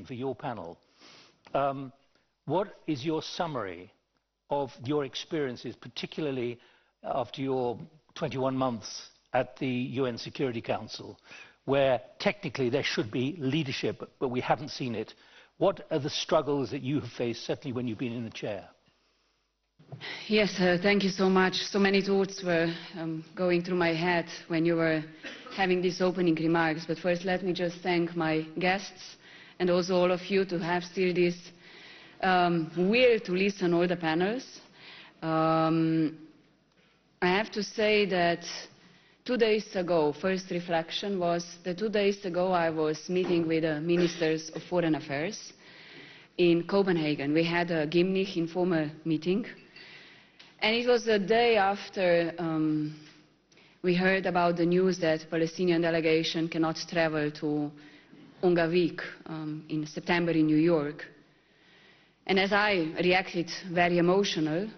for your panel. What is your summary of your experiences, particularly after your 21 months at the UN Security Council, where technically there should be leadership, but we haven't seen it? What are the struggles that you have faced, certainly when you've been in the chair? Yes, thank you so much. So many thoughts were going through my head when you were having these opening remarks. But first, let me just thank my guests and also all of you to have still this will to listen all the panels. I have to say that 2 days ago, first reflection was that 2 days ago I was meeting with the Ministers of Foreign Affairs in Copenhagen. We had a Gymnich informal meeting. And it was the day after we heard about the news that the Palestinian delegation cannot travel to Ungavik in September in New York. And as I reacted very emotional,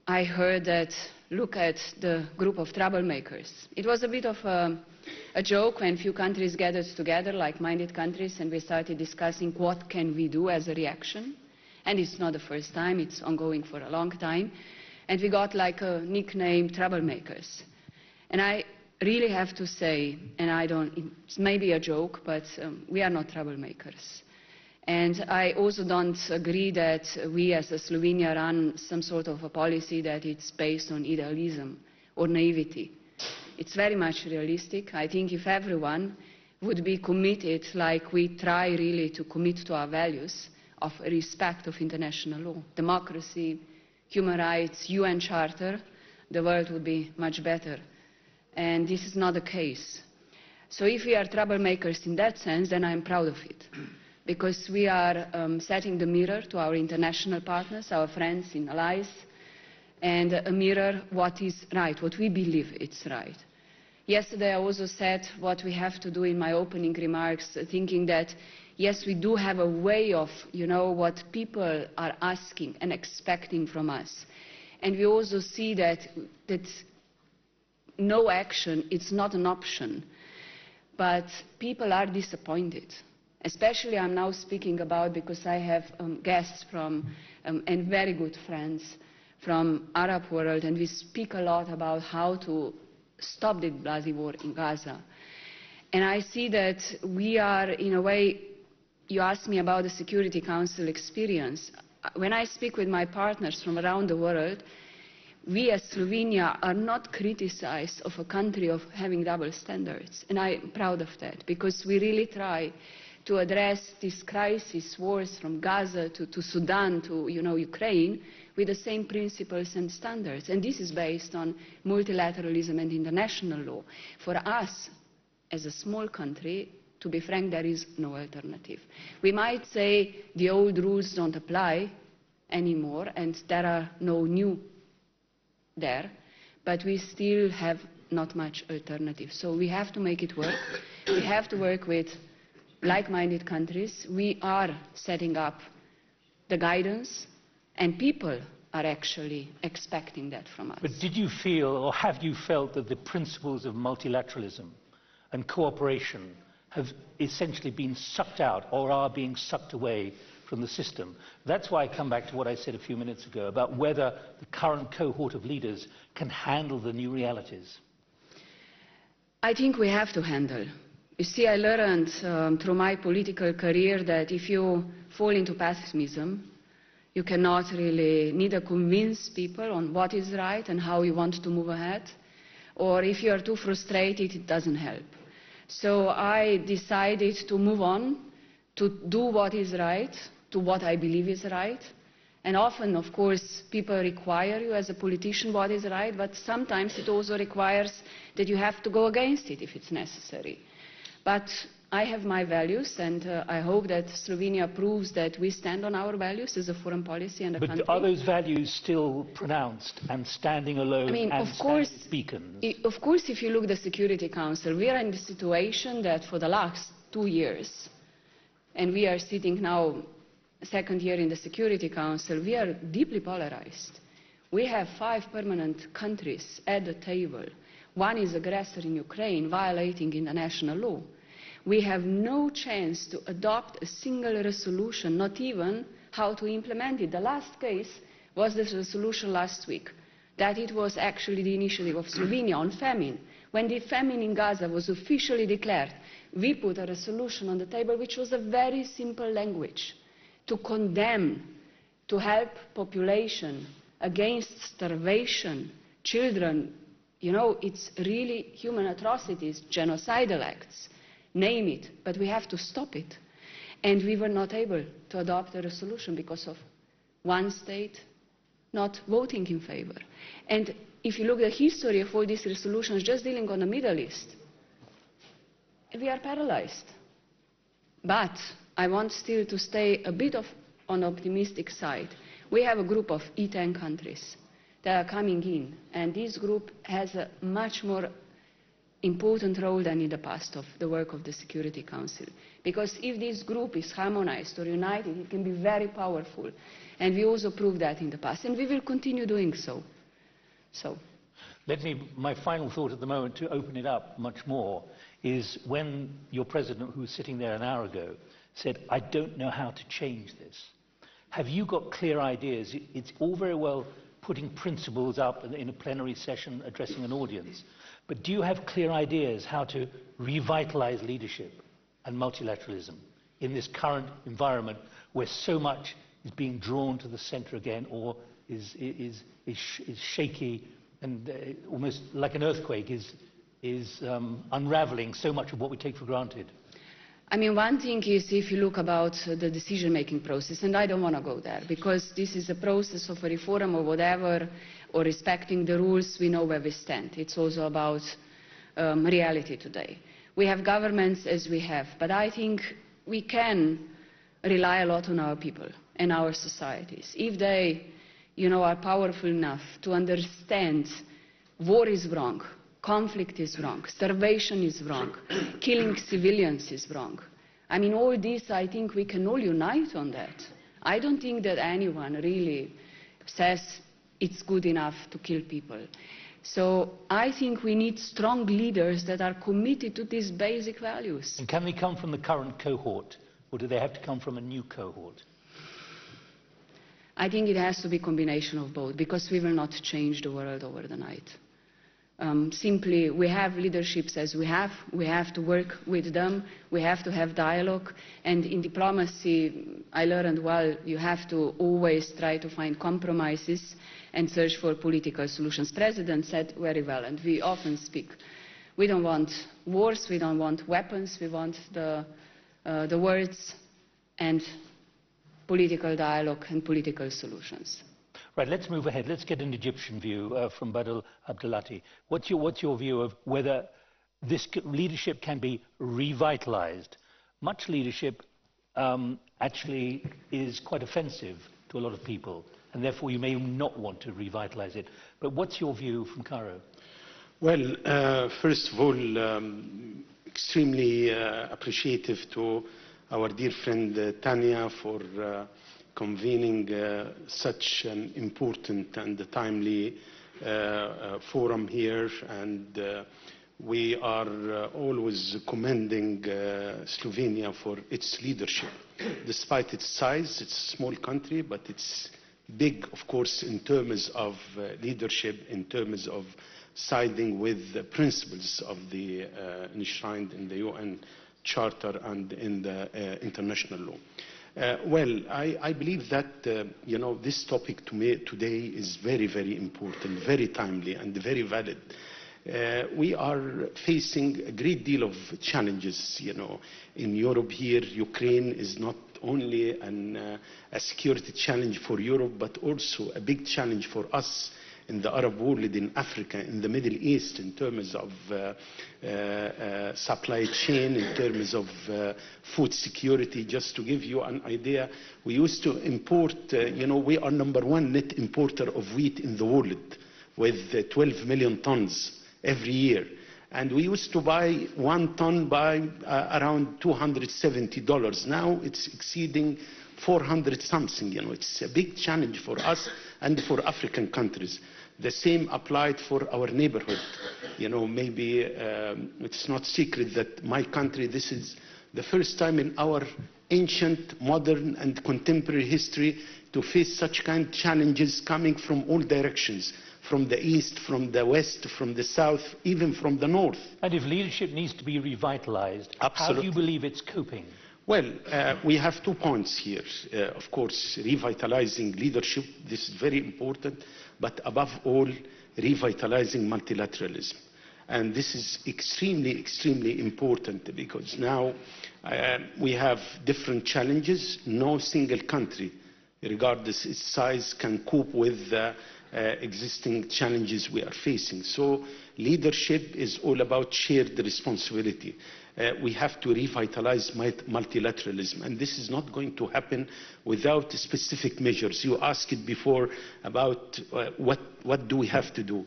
I heard that, look at the group of troublemakers. It was a bit of a joke when few countries gathered together, like-minded countries, and we started discussing what can we do as a reaction. And it's not the first time, it's ongoing for a long time. And we got like a nickname, troublemakers. And I really have to say, and it's maybe a joke, but we are not troublemakers. And I also don't agree that we as a Slovenia run some sort of a policy that it's based on idealism or naivety. It's very much realistic. I think if everyone would be committed like we try really to commit to our values of respect of international law, democracy, human rights, UN Charter, the world would be much better. And this is not the case. So if we are troublemakers in that sense, then I'm proud of it. Because we are setting the mirror to our international partners, our friends in allies, and a mirror what is right, what we believe is right. Yesterday I also said what we have to do in my opening remarks, thinking that yes, we do have a way of, what people are asking and expecting from us. And we also see that no action, it's not an option. But people are disappointed. Especially I'm now speaking about, because I have guests from, and very good friends from Arab world, and we speak a lot about how to stop the bloody war in Gaza. And I see that we are, in a way, you asked me about the Security Council experience. When I speak with my partners from around the world, we as Slovenia are not criticized of a country of having double standards. And I'm proud of that, because we really try to address this crisis, wars from Gaza to Sudan to Ukraine, with the same principles and standards. And this is based on multilateralism and international law. For us, as a small country, to be frank, there is no alternative. We might say the old rules don't apply anymore and there are no new there, but we still have not much alternative. So we have to make it work. We have to work with like-minded countries. We are setting up the guidance, and people are actually expecting that from us. But did you feel, or have you felt, that the principles of multilateralism and cooperation have essentially been sucked out or are being sucked away from the system? That's why I come back to what I said a few minutes ago about whether the current cohort of leaders can handle the new realities. I think we have to handle. You see, I learned through my political career that if you fall into pessimism, you cannot really neither convince people on what is right and how you want to move ahead, or if you are too frustrated, it doesn't help. So I decided to move on, to do what is right, to what I believe is right. And often, of course, people require you as a politician what is right, but sometimes it also requires that you have to go against it if it's necessary. But I have my values, and I hope that Slovenia proves that we stand on our values as a foreign policy and a country. But are those values still pronounced and standing alone and standing as beacons? Of course, if you look at the Security Council, we are in the situation that for the last 2 years, and we are sitting now second year in the Security Council, we are deeply polarized. We have 5 permanent countries at the table. One is aggressor in Ukraine, violating international law. We have no chance to adopt a single resolution, not even how to implement it. The last case was the resolution last week, that it was actually the initiative of Slovenia on famine. When the famine in Gaza was officially declared, we put a resolution on the table which was a very simple language to condemn, to help population against starvation, children. You know, it's really human atrocities, genocidal acts, name it, but we have to stop it. And we were not able to adopt a resolution because of one state not voting in favor. And if you look at the history of all these resolutions just dealing on the Middle East, we are paralyzed. But I want still to stay a bit on the optimistic side. We have a group of E10 countries that are coming in, and this group has a much more important role than in the past of the work of the Security Council. Because if this group is harmonized or united, it can be very powerful. And we also proved that in the past, and we will continue doing so. My final thought at the moment, to open it up much more, is when your president, who was sitting there an hour ago, said, "I don't know how to change this." Have you got clear ideas? It's all very well putting principles up in a plenary session addressing an audience, but do you have clear ideas how to revitalize leadership and multilateralism in this current environment where so much is being drawn to the center again, or is shaky and almost like an earthquake is unraveling so much of what we take for granted? I mean, one thing is if you look about the decision-making process, and I don't want to go there, because this is a process of a reform or whatever, or respecting the rules, we know where we stand. It's also about reality today. We have governments as we have, but I think we can rely a lot on our people and our societies. If they, are powerful enough to understand war is wrong, conflict is wrong, starvation is wrong, killing civilians is wrong. I mean, all this, I think we can all unite on that. I don't think that anyone really says it's good enough to kill people. So I think we need strong leaders that are committed to these basic values. And can they come from the current cohort, or do they have to come from a new cohort? I think it has to be a combination of both, because we will not change the world over the night. Simply, we have leaderships as we have to work with them, we have to have dialogue, and in diplomacy, I learned well, you have to always try to find compromises and search for political solutions. The President said very well, and we often speak, we don't want wars, we don't want weapons, we want the words and political dialogue and political solutions. Right, let's move ahead. Let's get an Egyptian view from Badr Abdelatty. What's your view of whether this leadership can be revitalized? Much leadership actually is quite offensive to a lot of people, and therefore you may not want to revitalize it. But what's your view from Cairo? Well, first of all, extremely appreciative to our dear friend Tanya for convening such an important and timely forum here, and we are always commending Slovenia for its leadership. Despite its size, it's a small country, but it's big, of course, in terms of leadership, in terms of siding with the principles of the enshrined in the UN Charter and in the international law. Well, I believe that this topic today is very, very important, very timely and very valid. We are facing a great deal of challenges, in Europe here. Ukraine is not only a security challenge for Europe, but also a big challenge for us in the Arab world, in Africa, in the Middle East, in terms of supply chain, in terms of food security. Just to give you an idea, we used to import, we are #1 net importer of wheat in the world, with 12 million tons every year. And we used to buy 1 ton by around $270. Now it's exceeding 400 something. It's a big challenge for us and for African countries. The same applied for our neighborhood. You know, maybe it's not secret that my country, this is the first time in our ancient, modern and contemporary history to face such kind of challenges coming from all directions, from the east, from the west, from the south, even from the north. And if leadership needs to be revitalized, how do you believe it's coping? Well, we have 2 points here. Of course, revitalizing leadership, this is very important, but above all, revitalizing multilateralism. And this is extremely, extremely important because now we have different challenges. No single country, regardless its size, can cope with the existing challenges we are facing. So leadership is all about shared responsibility. We have to revitalize multilateralism, and this is not going to happen without specific measures. You asked before about what do we have to do.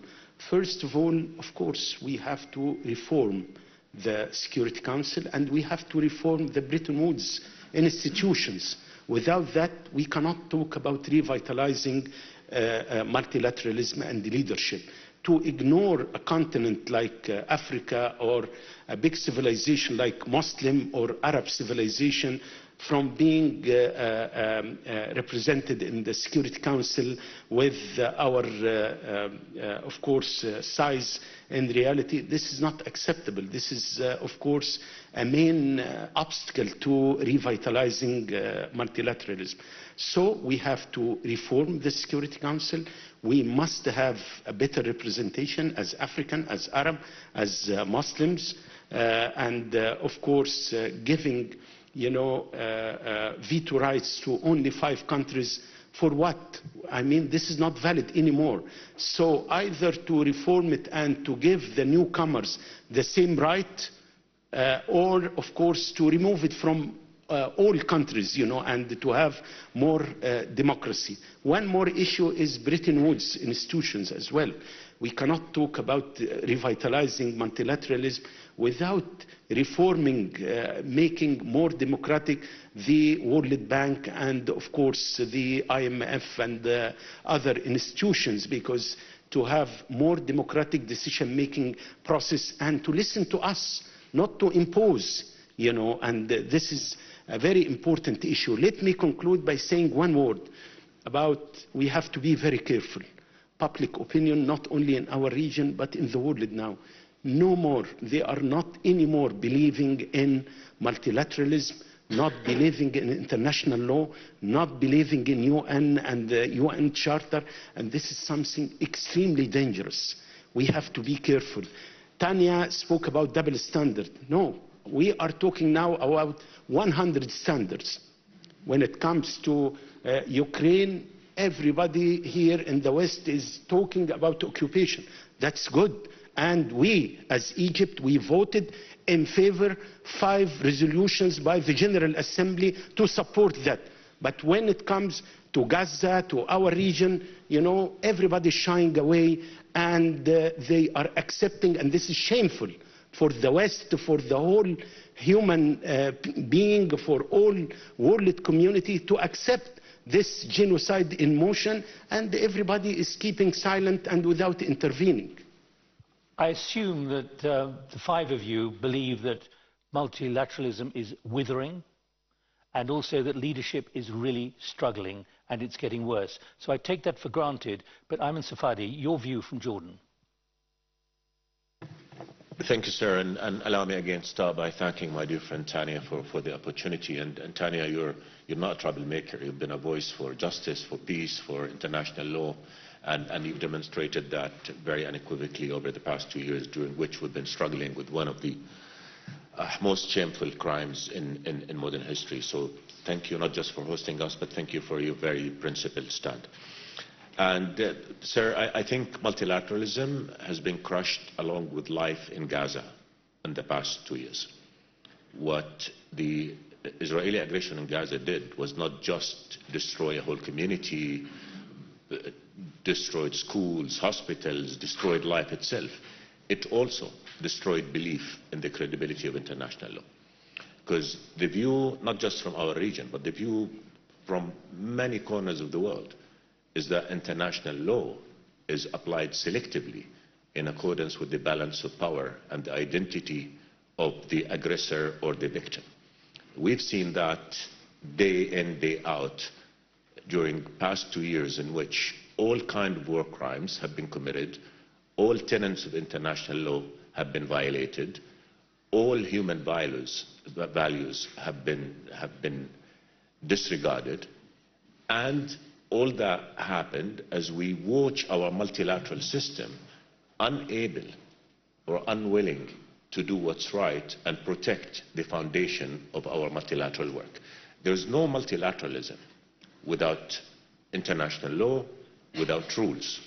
First of all, of course, we have to reform the Security Council, and we have to reform the Bretton Woods institutions. Without that, we cannot talk about revitalizing multilateralism and leadership. To ignore a continent like Africa or a big civilization like Muslim or Arab civilization from being represented in the Security Council with our, of course, size in reality, this is not acceptable. This is, of course, a main obstacle to revitalizing multilateralism. So we have to reform the Security Council. We must have a better representation as African, as Arab, as Muslims, and of course giving veto rights to only 5 countries. For what? I mean, this is not valid anymore. So either to reform it and to give the newcomers the same right, or of course to remove it from all countries, and to have more democracy. One more issue is Bretton Woods institutions as well. We cannot talk about revitalizing multilateralism without reforming, making more democratic the World Bank and, of course, the IMF and other institutions, because to have more democratic decision-making process and to listen to us, not to impose, and this is a very important issue. Let me conclude by saying one word about we have to be very careful. Public opinion, not only in our region, but in the world now. No more, they are not anymore believing in multilateralism, not believing in international law, not believing in UN and the UN Charter, and this is something extremely dangerous. We have to be careful. Tanya spoke about double standard. No, we are talking now about 100 standards. When it comes to Ukraine, everybody here in the West is talking about occupation. That's good. And we, as Egypt, we voted in favor 5 resolutions by the General Assembly to support that. But when it comes to Gaza, to our region, everybody's shying away, and they are accepting, and this is shameful for the West, for the whole human being, for all world community to accept this genocide in motion, and everybody is keeping silent and without intervening. I assume that the 5 of you believe that multilateralism is withering, and also that leadership is really struggling and it's getting worse. So I take that for granted, but Ayman Safadi, your view from Jordan. Thank you, sir, and allow me again to start by thanking my dear friend Tanya for the opportunity. And Tanya, you're not a troublemaker. You've been a voice for justice, for peace, for international law, and you've demonstrated that very unequivocally over the past 2 years, during which we've been struggling with one of the most shameful crimes in modern history. So thank you not just for hosting us, but thank you for your very principled stand. And sir, I think multilateralism has been crushed along with life in Gaza in the past 2 years. What the Israeli aggression in Gaza did was not just destroy a whole community, destroyed schools, hospitals, destroyed life itself. It also destroyed belief in the credibility of international law. Because the view, not just from our region, but the view from many corners of the world, is that international law is applied selectively in accordance with the balance of power and the identity of the aggressor or the victim. We've seen that day in, day out during the past 2 years, in which all kinds of war crimes have been committed, all tenets of international law have been violated, all human values have been disregarded, and all that happened as we watch our multilateral system unable or unwilling to do what's right and protect the foundation of our multilateral work. There's no multilateralism without international law, without rules.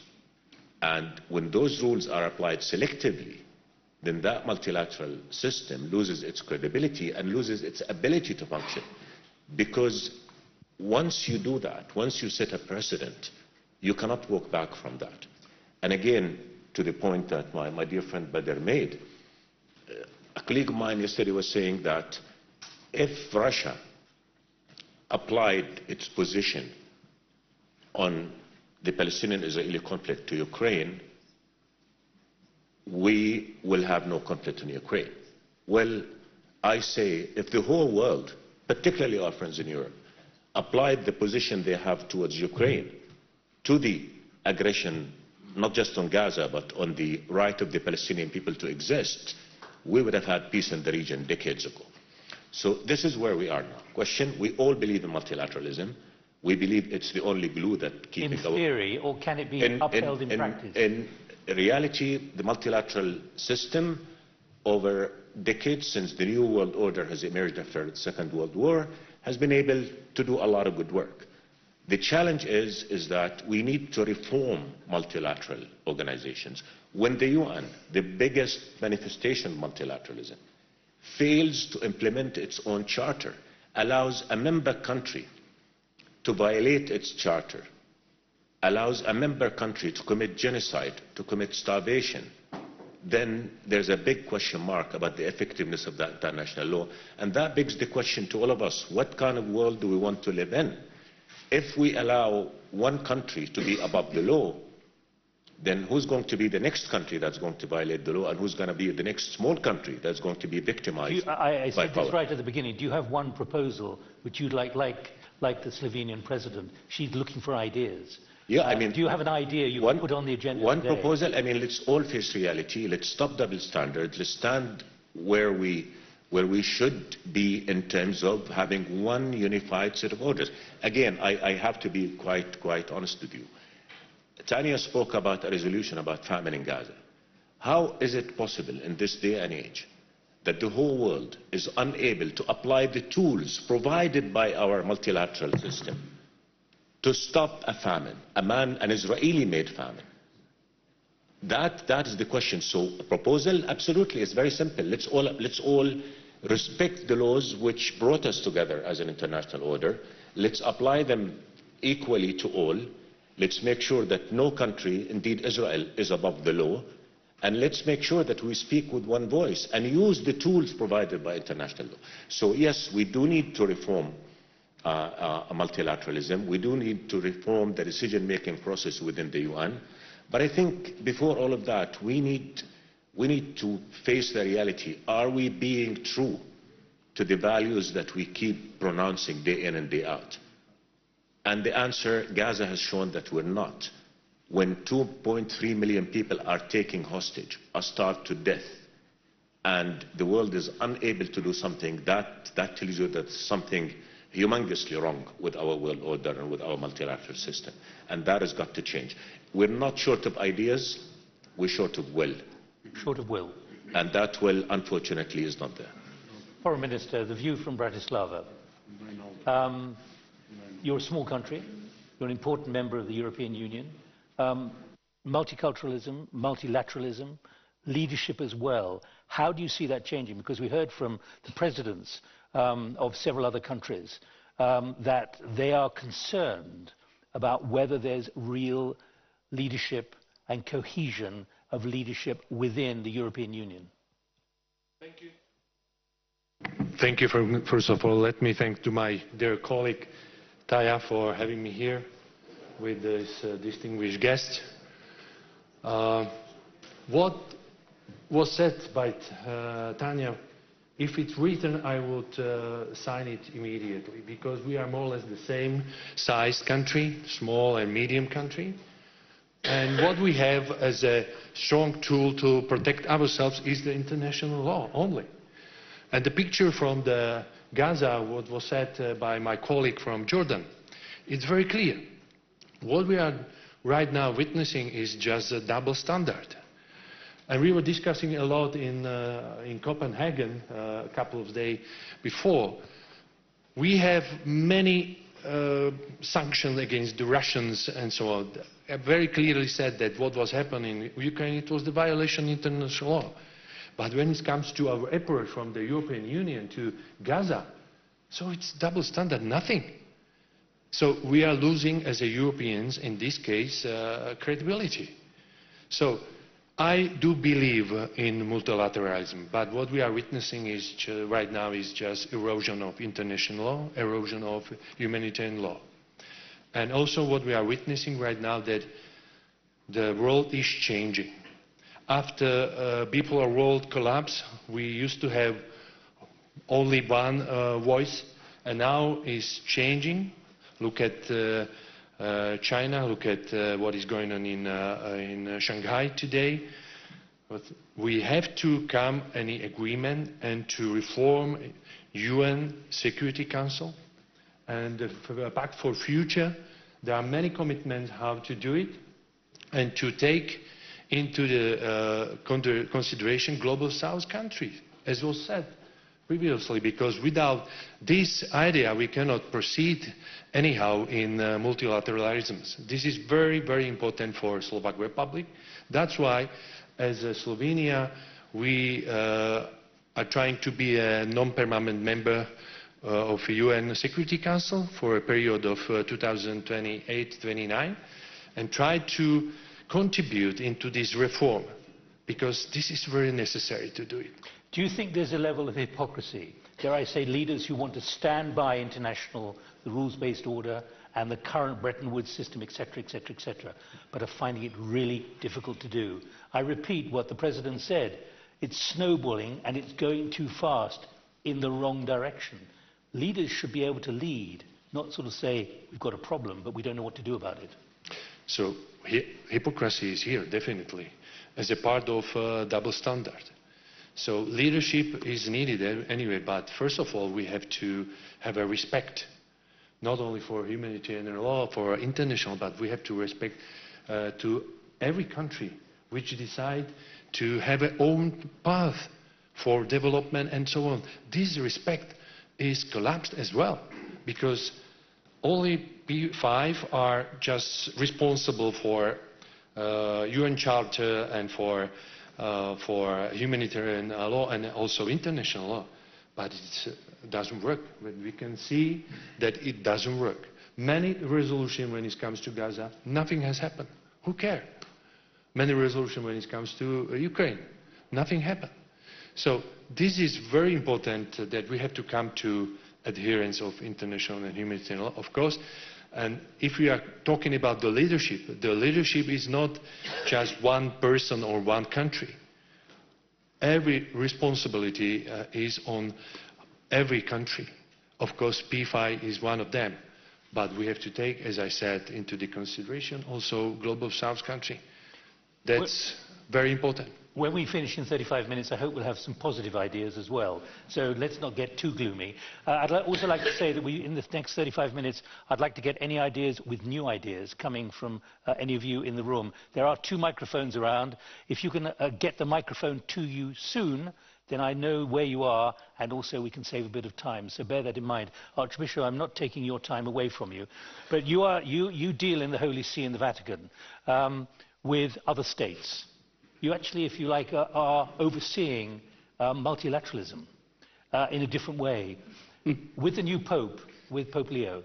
And when those rules are applied selectively, then that multilateral system loses its credibility and loses its ability to function. Because once you do that, once you set a precedent, you cannot walk back from that. And again, to the point that my dear friend Badr made, a colleague of mine yesterday was saying that if Russia applied its position on the Palestinian-Israeli conflict to Ukraine, we will have no conflict in Ukraine. Well, I say, if the whole world, particularly our friends in Europe, applied the position they have towards Ukraine to the aggression, not just on Gaza, but on the right of the Palestinian people to exist, we would have had peace in the region decades ago. So this is where we are now. Question, we all believe in multilateralism. We believe it's the only glue that keeps in theory, or can it be upheld in practice? In reality, the multilateral system over decades since the New World Order has emerged after the Second World War has been able to do a lot of good work. The challenge is that we need to reform multilateral organizations. When the UN, the biggest manifestation of multilateralism, fails to implement its own charter, allows a member country to violate its charter, allows a member country to commit genocide, to commit starvation, then there's a big question mark about the effectiveness of that international law. And that begs the question to all of us, what kind of world do we want to live in? If we allow one country to be above the law, then who's going to be the next country that's going to violate the law, and who's going to be the next small country that's going to be victimized I by said power? this right at the beginning. Do you have one proposal which you'd like the Slovenian president? She's looking for ideas. Yeah, I mean, do you have an idea you can put on the agenda One today? proposal, I mean, let's all face reality. Let's stop double standards. Let's stand where we should be in terms of having one unified set of orders. Again, I have to be quite honest with you. Tanya spoke about a resolution about famine in Gaza. How is it possible in this day and age that the whole world is unable to apply the tools provided by our multilateral system to stop a famine, an Israeli-made famine? That is the question. So a proposal, absolutely, it's very simple. Let's all respect the laws which brought us together as an international order. Let's apply them equally to all. Let's make sure that no country, indeed Israel, is above the law. And let's make sure that we speak with one voice and use the tools provided by international law. So yes, we do need to reform multilateralism. We do need to reform the decision-making process within the UN. But I think before all of that, we need to face the reality. Are we being true to the values that we keep pronouncing day in and day out? And the answer, Gaza has shown that we're not. When 2.3 million people are taken hostage, are starved to death, and the world is unable to do something, that tells you that something humongously wrong with our world order and with our multilateral system. And that has got to change. We're not short of ideas, we're short of will. Short of will. And that will, unfortunately, is not there. Foreign Minister, the view from Bratislava. You're a small country. You're an important member of the European Union. Multiculturalism, multilateralism, leadership as well. How do you see that changing? Because we heard from the presidents of several other countries that they are concerned about whether there's real leadership and cohesion of leadership within the European Union. Thank you. Thank you. First of all, let me thank to my dear colleague Taya for having me here with this distinguished guest. What was said by Tanya, if it's written, I would sign it immediately, because we are more or less the same sized country, small and medium country. And what we have as a strong tool to protect ourselves is the international law only. And the picture from the Gaza, what was said by my colleague from Jordan, it's very clear. What we are right now witnessing is just a double standard. And we were discussing a lot in Copenhagen a couple of days before. We have many sanctions against the Russians and so on. I very clearly said that what was happening in Ukraine, it was the violation of international law. But when it comes to our approach from the European Union to Gaza, so it's double standard, nothing. So we are losing as a Europeans, in this case, credibility. So I do believe in multilateralism, but what we are witnessing is right now is just erosion of international law, erosion of humanitarian law. And also what we are witnessing right now, that the world is changing. After bipolar world collapse, we used to have only one voice, and now it's changing. Look at China, look at what is going on in Shanghai today. But we have to come to any agreement and to reform UN Security Council and the Pact for Future. There are many commitments how to do it, and to take into the consideration global south countries, as was said previously, because without this idea we cannot proceed anyhow in multilateralism. This is very, very important for Slovak Republic. That's why, as Slovenia, we are trying to be a non-permanent member of the UN Security Council for a period of 2028-29, and try to contribute into this reform, because this is very necessary to do it. Do you think there's a level of hypocrisy, dare I say, leaders who want to stand by international, the rules-based order and the current Bretton Woods system, etc., etc., etc., but are finding it really difficult to do? I repeat what the President said. It's snowballing and it's going too fast in the wrong direction. Leaders should be able to lead, not sort of say, we've got a problem, but we don't know what to do about it. So hypocrisy is here, definitely, as a part of double standard. So leadership is needed anyway, but first of all, we have to have a respect, not only for humanitarian law, for international, but we have to respect to every country which decide to have their own path for development and so on. This respect is collapsed as well, because only P5 are just responsible for UN Charter and for humanitarian law and also international law. But it doesn't work. We can see that it doesn't work. Many resolutions when it comes to Gaza, nothing has happened. Who cares? Many resolutions when it comes to Ukraine, nothing happened. So this is very important that we have to come to adherence of international and humanitarian law, of course. And if we are talking about the leadership is not just one person or one country. Every responsibility is on every country. Of course, P5 is one of them. But we have to take, as I said, into the consideration also global south country. That's very important. When we finish in 35 minutes, I hope we'll have some positive ideas as well. So let's not get too gloomy. I'd also like to say that in the next 35 minutes, I'd like to get any ideas with new ideas coming from any of you in the room. There are 2 microphones around. If you can get the microphone to you soon, then I know where you are, and also we can save a bit of time. So bear that in mind. Archbishop, I'm not taking your time away from you. But you deal in the Holy See in the Vatican with other states. You actually, if you like, are overseeing multilateralism in a different way. With the new Pope, with Pope Leo,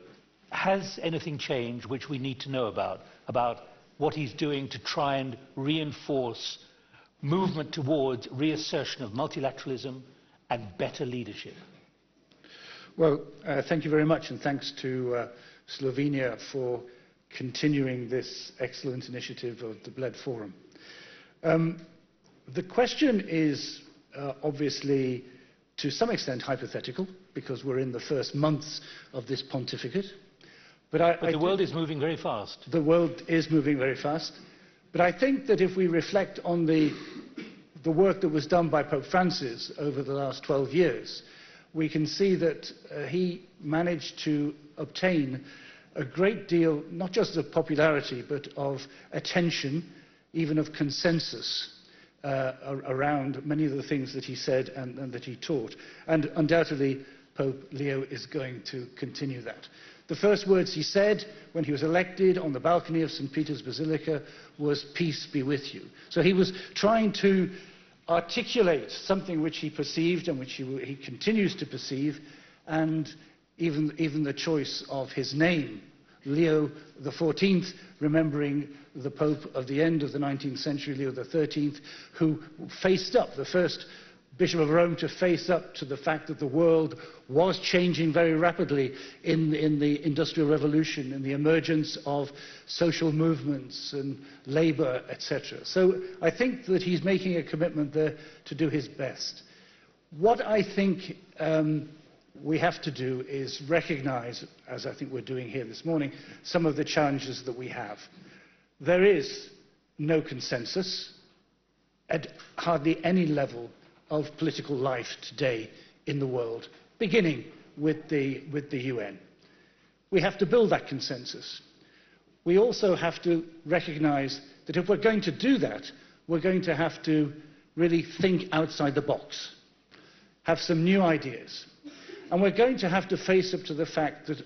has anything changed which we need to know about what he's doing to try and reinforce movement towards reassertion of multilateralism and better leadership? Well, thank you very much, and thanks to Slovenia for continuing this excellent initiative of the Bled Forum. The question is obviously to some extent hypothetical, because we're in the first months of this pontificate. But the world is moving very fast. The world is moving very fast. But I think that if we reflect on the work that was done by Pope Francis over the last 12 years, we can see that he managed to obtain a great deal, not just of popularity, but of attention, even of consensus around many of the things that he said and that he taught. And undoubtedly, Pope Leo is going to continue that. The first words he said when he was elected on the balcony of St. Peter's Basilica was, "Peace be with you." So he was trying to articulate something which he perceived and which he continues to perceive, and even the choice of his name, Leo XIV, remembering the Pope of the end of the 19th century, Leo XIII, who faced up, the first Bishop of Rome to face up to the fact that the world was changing very rapidly in the Industrial Revolution, in the emergence of social movements and labour, etc. So I think that he's making a commitment there to do his best. What I think we have to do is recognise, as I think we're doing here this morning, some of the challenges that we have. There is no consensus at hardly any level of political life today in the world, beginning with the UN. We have to build that consensus. We also have to recognise that if we're going to do that, we're going to have to really think outside the box, have some new ideas. And we're going to have to face up to the fact that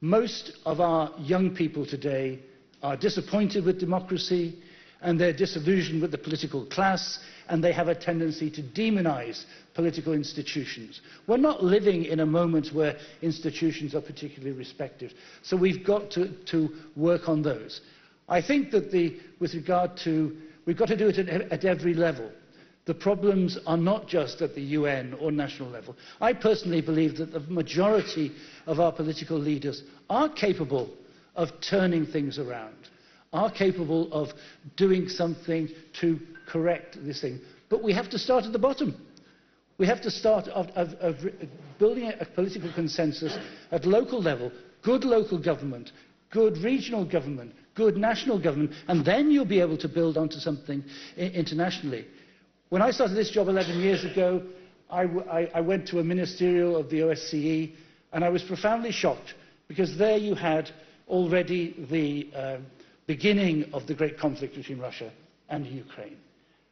most of our young people today are disappointed with democracy, and they're disillusioned with the political class, and they have a tendency to demonise political institutions. We're not living in a moment where institutions are particularly respected, so we've got to work on those. I think that we've got to do it at every level. The problems are not just at the UN or national level. I personally believe that the majority of our political leaders are capable of turning things around, are capable of doing something to correct this thing. But we have to start at the bottom. We have to start of building a political consensus at local level, good local government, good regional government, good national government, and then you'll be able to build onto something internationally. When I started this job 11 years ago, I went to a ministerial of the OSCE, and I was profoundly shocked, because there you had already the beginning of the great conflict between Russia and Ukraine.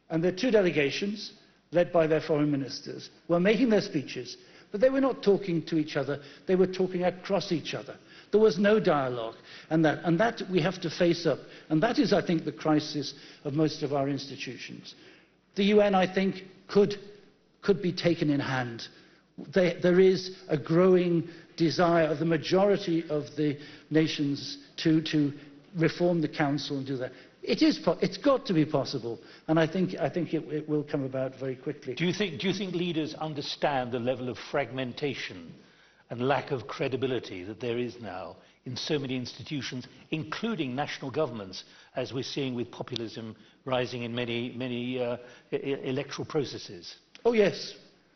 And the two delegations, led by their foreign ministers, were making their speeches, but they were not talking to each other, they were talking across each other. There was no dialogue, and that we have to face up. And that is, I think, the crisis of most of our institutions. The UN, I think, could be taken in hand. There is a growing desire of the majority of the nations to reform the Council and do that. It's got to be possible, and I think it will come about very quickly. Do you think leaders understand the level of fragmentation and lack of credibility that there is now in so many institutions, including national governments, as we're seeing with populism rising in many electoral processes? Oh yes,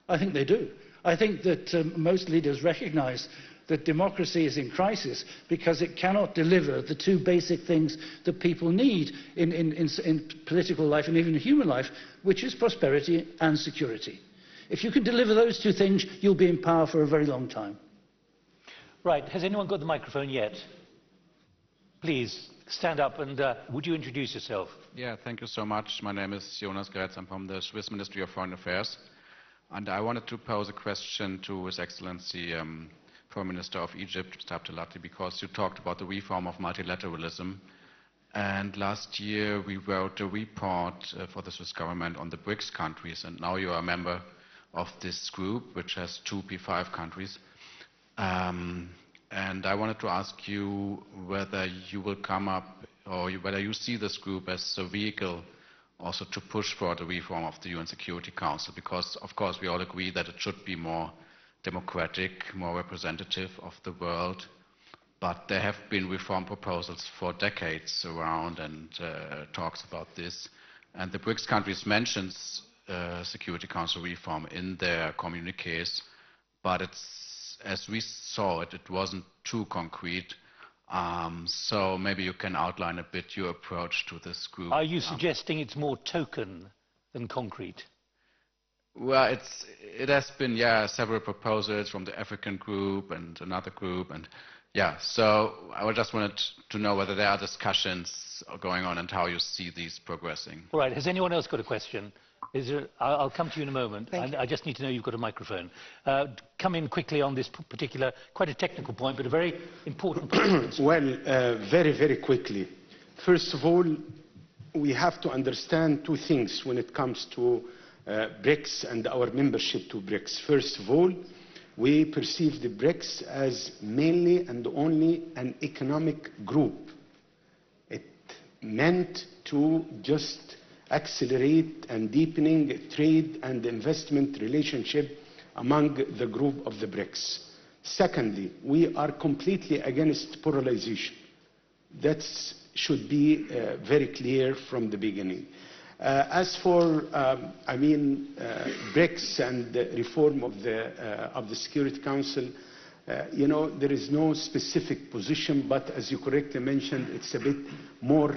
I think they do. I think that most leaders recognise that democracy is in crisis because it cannot deliver the two basic things that people need in political life and even human life, which is prosperity and security. If you can deliver those two things, you'll be in power for a very long time. Right. Has anyone got the microphone yet? Please, stand up and would you introduce yourself? Yeah, thank you so much. My name is Jonas Gretz. I'm from the Swiss Ministry of Foreign Affairs. And I wanted to pose a question to His Excellency Foreign Minister of Egypt, Mr. Abdelatty, because you talked about the reform of multilateralism. And last year we wrote a report for the Swiss government on the BRICS countries, and now you are a member of this group, which has two P5 countries. And I wanted to ask you whether you will come up, or whether you see this group as a vehicle also to push for the reform of the UN Security Council, because of course we all agree that it should be more democratic, more representative of the world, but there have been reform proposals for decades around and talks about this. And the BRICS countries mentions Security Council reform in their communiques, but it's, as we saw it, it wasn't too concrete. So maybe you can outline a bit your approach to this group. Are you suggesting it's more token than concrete? Well, it has been, several proposals from the African group and another group, and so I just wanted to know whether there are discussions going on and how you see these progressing. All right, has anyone else got a question? I'll come to you in a moment. I just need to know you've got a microphone. Come in quickly on this particular, quite a technical point, but a very important point. Well, very, very quickly. First of all, we have to understand two things when it comes to BRICS and our membership to BRICS. First of all, we perceive the BRICS as mainly and only an economic group. It meant to just accelerate and deepening trade and investment relationship among the group of the BRICS. Secondly, we are completely against polarization. That should be very clear from the beginning. As for, BRICS and the reform of the Security Council, there is no specific position, but as you correctly mentioned, it's a bit more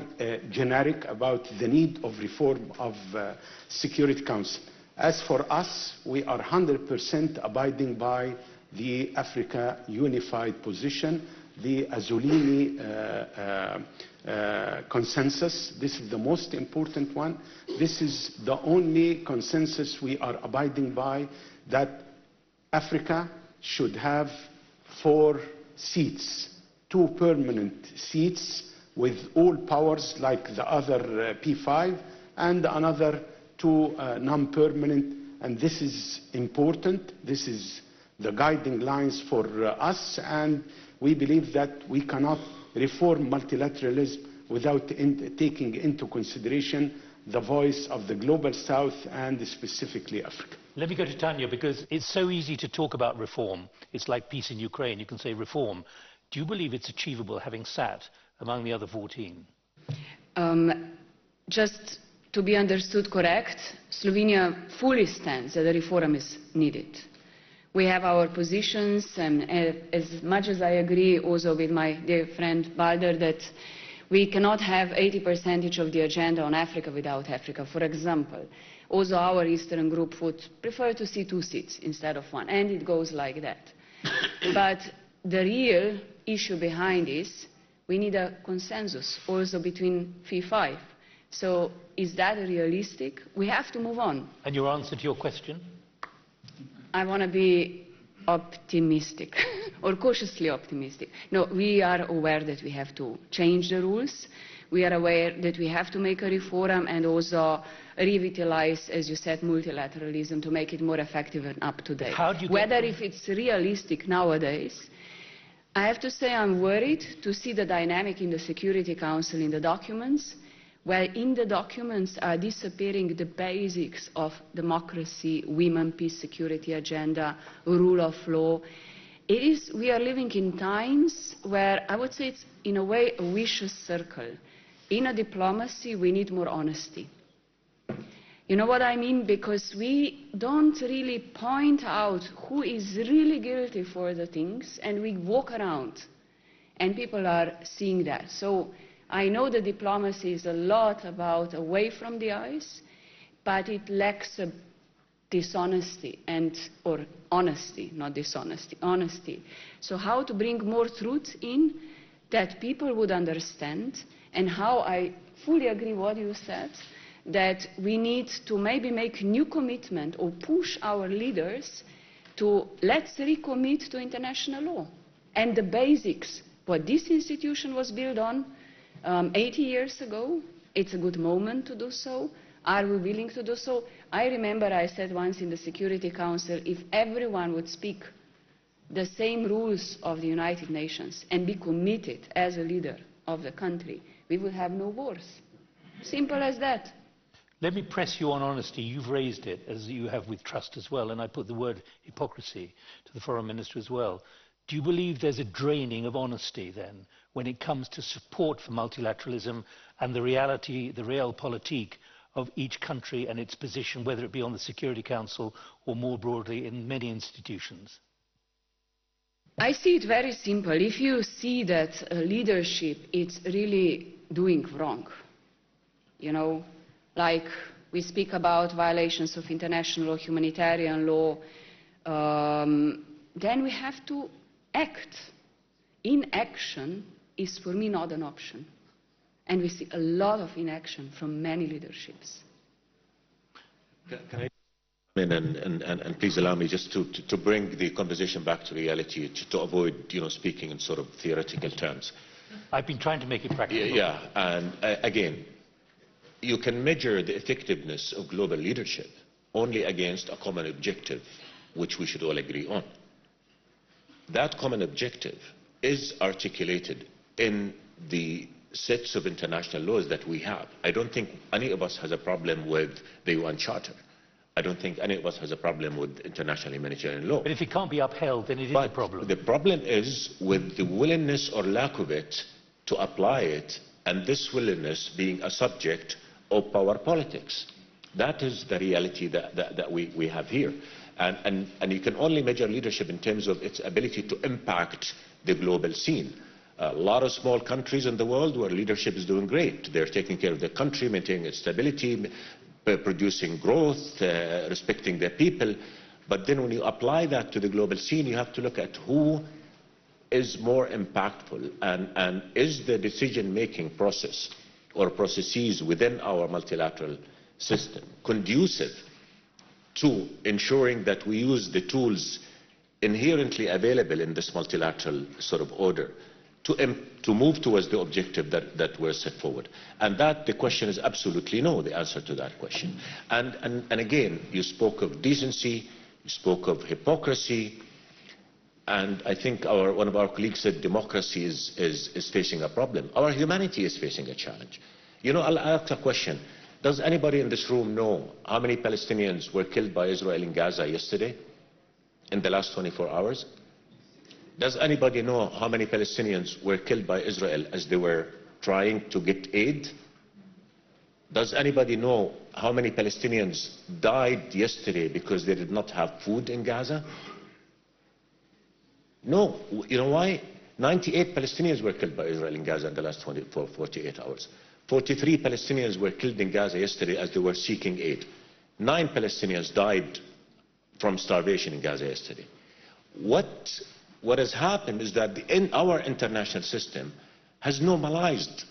generic about the need of reform of Security Council. As for us, we are 100% abiding by the Africa unified position, the Azzolini consensus. This is the most important one. This is the only consensus we are abiding by, that Africa should have 4 seats, 2 permanent seats with all powers like the other P5, and another 2 non-permanent, and this is important. This is the guiding lines for us, and we believe that we cannot reform multilateralism without taking into consideration the voice of the global south and specifically Africa. Let me go to Tanya, because it's so easy to talk about reform. It's like peace in Ukraine. You can say reform. Do you believe it's achievable, having sat among the other 14? Just to be understood correct, Slovenia fully stands that the reform is needed. We have our positions, and as much as I agree also with my dear friend Balder that we cannot have 80% of the agenda on Africa without Africa. For example, also our Eastern group would prefer to see 2 seats instead of 1, and it goes like that. But the real issue behind this, we need a consensus also between P5. So is that realistic? We have to move on. And your answer to your question? I want to be optimistic, or cautiously optimistic. No, we are aware that we have to change the rules. We are aware that we have to make a reform and also revitalize, as you said, multilateralism to make it more effective and up to date. Whether if it's realistic nowadays, I have to say I'm worried to see the dynamic in the Security Council in the documents, where in the documents are disappearing the basics of democracy, women, peace, security agenda, rule of law. We are living in times where I would say it's in a way a vicious circle. In a diplomacy we need more honesty. You know what I mean? Because we don't really point out who is really guilty for the things, and we walk around and people are seeing that. So I know that diplomacy is a lot about away from the eyes, but it lacks a dishonesty or honesty, not dishonesty, honesty. So how to bring more truth in that people would understand, and how I fully agree what you said, that we need to maybe make new commitment or push our leaders to let's recommit to international law and the basics, what this institution was built on 80 years ago. It's a good moment to do so. Are we willing to do so? I remember I said once in the Security Council, if everyone would speak the same rules of the United Nations and be committed as a leader of the country, we would have no wars. Simple as that. Let me press you on honesty. You've raised it, as you have with trust as well, and I put the word hypocrisy to the Foreign Minister as well. Do you believe there's a draining of honesty then when it comes to support for multilateralism and the reality, the realpolitik of each country and its position, whether it be on the Security Council or more broadly in many institutions? I see it very simple. If you see that leadership is really doing wrong, you know, like we speak about violations of international law, humanitarian law, then we have to act. Inaction is for me not an option. And we see a lot of inaction from many leaderships. Can I and please allow me just to bring the conversation back to reality, to avoid speaking in sort of theoretical terms. I've been trying to make it practical. Yeah, and again, you can measure the effectiveness of global leadership only against a common objective, which we should all agree on. That common objective is articulated in the sets of international laws that we have. I don't think any of us has a problem with the UN Charter. I don't think any of us has a problem with international humanitarian law. But if it can't be upheld, then it is a problem. The problem is with the willingness or lack of it to apply it, and this willingness being a subject of power politics. That is the reality that we have here. And you can only measure leadership in terms of its ability to impact the global scene. A lot of small countries in the world where leadership is doing great. They're taking care of their country, maintaining its stability, producing growth, respecting their people. But then when you apply that to the global scene, you have to look at who is more impactful, and is the decision-making process or processes within our multilateral system conducive to ensuring that we use the tools inherently available in this multilateral sort of order to move towards the objective that we're set forward. And that, the question is absolutely no, the answer to that question. And again, you spoke of decency, you spoke of hypocrisy, and I think one of our colleagues said democracy is facing a problem. Our humanity is facing a challenge. I'll ask a question. Does anybody in this room know how many Palestinians were killed by Israel in Gaza yesterday, in the last 24 hours? Does anybody know how many Palestinians were killed by Israel as they were trying to get aid? Does anybody know how many Palestinians died yesterday because they did not have food in Gaza? No. You know why? 98 Palestinians were killed by Israel in Gaza in the last 48 hours. 43 Palestinians were killed in Gaza yesterday as they were seeking aid. 9 Palestinians died from starvation in Gaza yesterday. What has happened is that our international system has normalized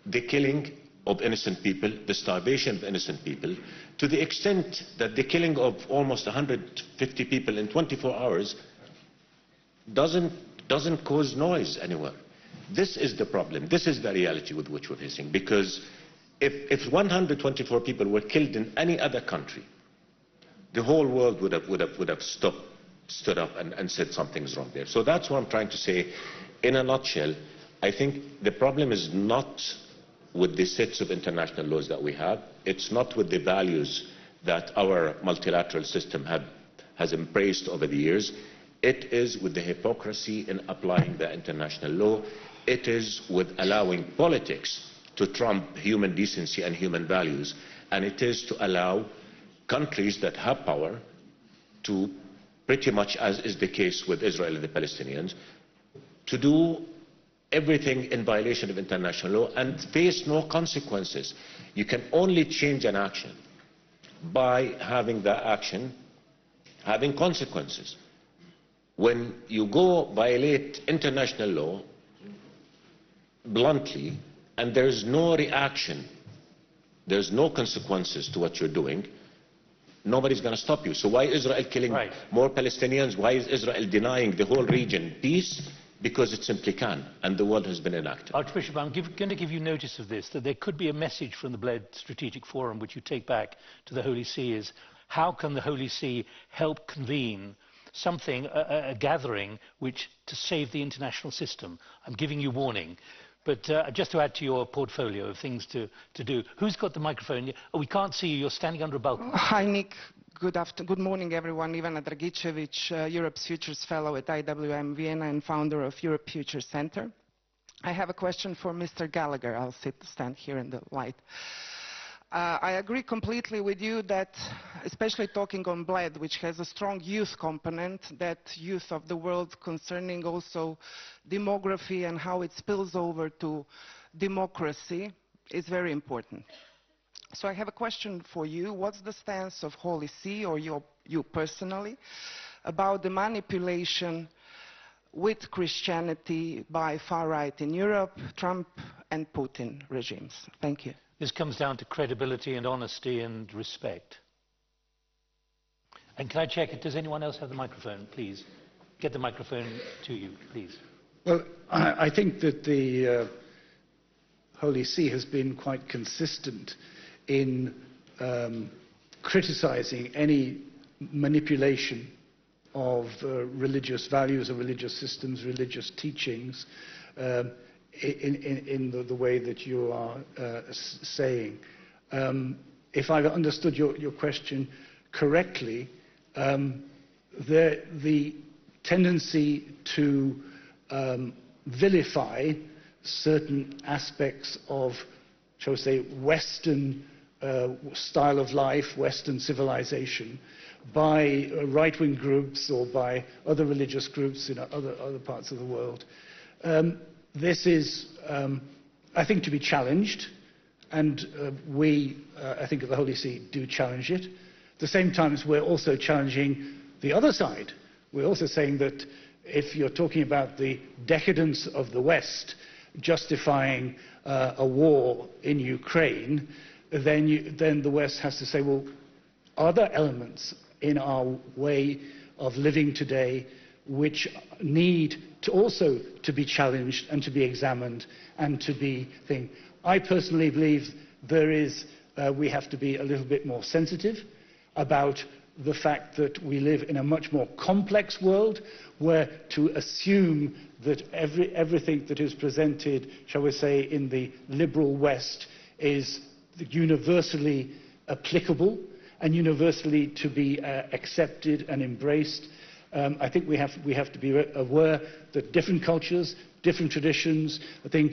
the killing of innocent people, the starvation of innocent people, to the extent that the killing of almost 150 people in 24 hours doesn't cause noise anywhere. This is the problem. This is the reality with which we're facing. Because if 124 people were killed in any other country, the whole world would have stood up and said something's wrong there. So that's what I'm trying to say. In a nutshell, I think the problem is not with the sets of international laws that we have. It's not with the values that our multilateral system has embraced over the years. It is with the hypocrisy in applying the international law. It is with allowing politics to trump human decency and human values. And it is to allow countries that have power to, pretty much as is the case with Israel and the Palestinians, to do everything in violation of international law and face no consequences. You can only change an action by having that action having consequences. When you go violate international law bluntly and there's no reaction, there's no consequences to what you're doing, nobody's going to stop you. So why is Israel killing more Palestinians? Why is Israel denying the whole region peace? Because it simply can, and the world has been inactive. Archbishop, I'm going to give you notice of this, that there could be a message from the Bled Strategic Forum which you take back to the Holy See, is how can the Holy See help convene something, a gathering, which to save the international system? I'm giving you warning. But just to add to your portfolio of things to do, who's got the microphone? Oh, we can't see you. You're standing under a balcony. Hi, Nick. Good morning, everyone. Ivana Dragicevic, Europe's Futures Fellow at IWM Vienna and founder of Europe Futures Center. I have a question for Mr. Gallagher. I'll stand here in the light. I agree completely with you that, especially talking on Bled, which has a strong youth component, that youth of the world concerning also demography and how it spills over to democracy is very important. So I have a question for you. What's the stance of Holy See, or you personally, about the manipulation with Christianity by far right in Europe, Trump and Putin regimes? Thank you. This comes down to credibility and honesty and respect. And can I check, does anyone else have the microphone? Please, get the microphone to you, please. Well, I think that the Holy See has been quite consistent in criticizing any manipulation of religious values or religious systems, religious teachings, in the way that you are saying. If I've understood your question correctly, the tendency to vilify certain aspects of, shall we say, Western style of life, Western civilization, by right-wing groups or by other religious groups in other parts of the world. This is, I think, to be challenged, and we, I think, at the Holy See do challenge it. At the same time, we're also challenging the other side. We're also saying that if you're talking about the decadence of the West justifying a war in Ukraine, then the West has to say, well, are there elements in our way of living today which need to also to be challenged and to be examined and to be thing. I personally believe there is, we have to be a little bit more sensitive about the fact that we live in a much more complex world, where to assume that everything that is presented, shall we say, in the liberal West is universally applicable and universally to be accepted and embraced. I think we have to be aware that different cultures, different traditions, I think,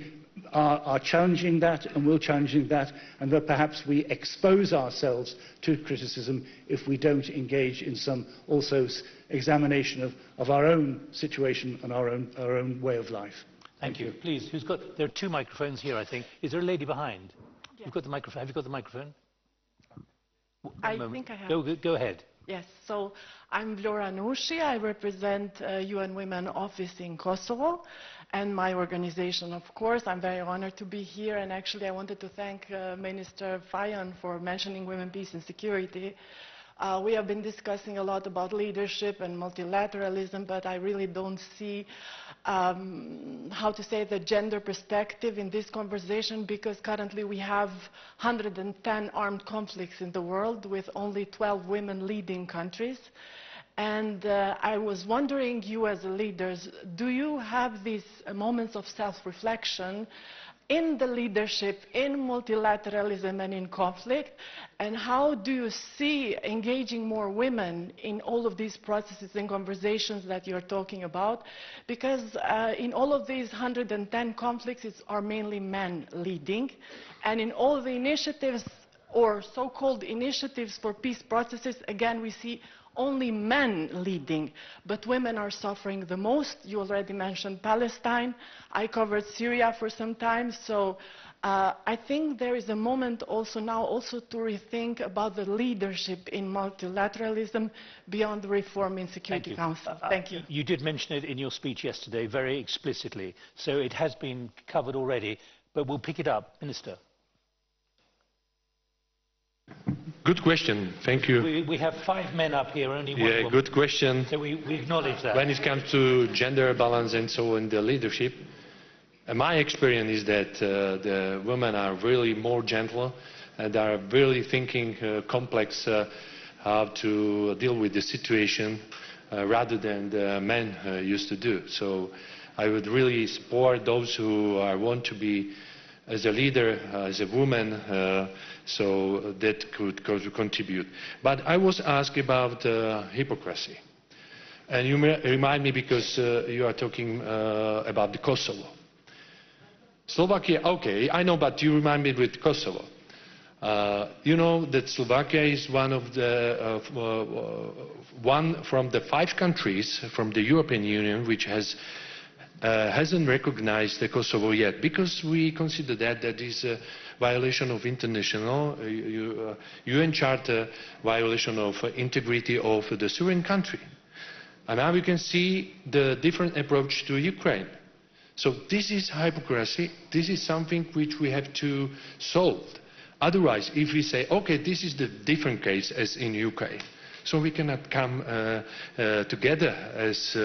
are challenging that and will challenging that, and that perhaps we expose ourselves to criticism if we don't engage in some also examination of our own situation and our own way of life. Thank you. Please, who's got? There are two microphones here, I think. Is there a lady behind? Yeah. You've got the microphone. Have you got the microphone? I think I have. Go ahead. Yes, so I'm Vlora Nushi. I represent UN Women Office in Kosovo and my organization, of course. I'm very honored to be here, and actually I wanted to thank Minister Fajon for mentioning women, peace and security. We have been discussing a lot about leadership and multilateralism, but I really don't see how to say the gender perspective in this conversation, because currently we have 110 armed conflicts in the world with only 12 women leading countries. And I was wondering, you as leaders, do you have these moments of self-reflection in the leadership, in multilateralism and in conflict, and how do you see engaging more women in all of these processes and conversations that you're talking about? Because in all of these 110 conflicts, are mainly men leading, and in all the initiatives or so-called initiatives for peace processes, again, we see only men leading, but women are suffering the most. You already mentioned Palestine. I covered Syria for some time, so I think there is a moment also now to rethink about the leadership in multilateralism beyond the reform in Security Council. Thank you. You did mention it in your speech yesterday very explicitly, so it has been covered already, but we'll pick it up. Minister. Good question. Thank you. We have 5 men up here, only one woman. Good question. So we acknowledge that. When it comes to gender balance and so in the leadership, my experience is that the women are really more gentle and are really thinking complex how to deal with the situation rather than the men used to do. So I would really support those who want to be as a leader, as a woman, so that could contribute. But I was asked about hypocrisy. And you remind me, because you are talking about the Kosovo. Slovakia, okay, I know, but you remind me with Kosovo. You know that Slovakia is one of the one from the 5 countries from the European Union which hasn't recognized Kosovo yet, because we consider that that is a violation of international UN Charter, violation of integrity of the sovereign country. And now we can see the different approach to Ukraine. So this is hypocrisy. This is something which we have to solve. Otherwise, if we say, okay, this is the different case as in UK, so we cannot come together as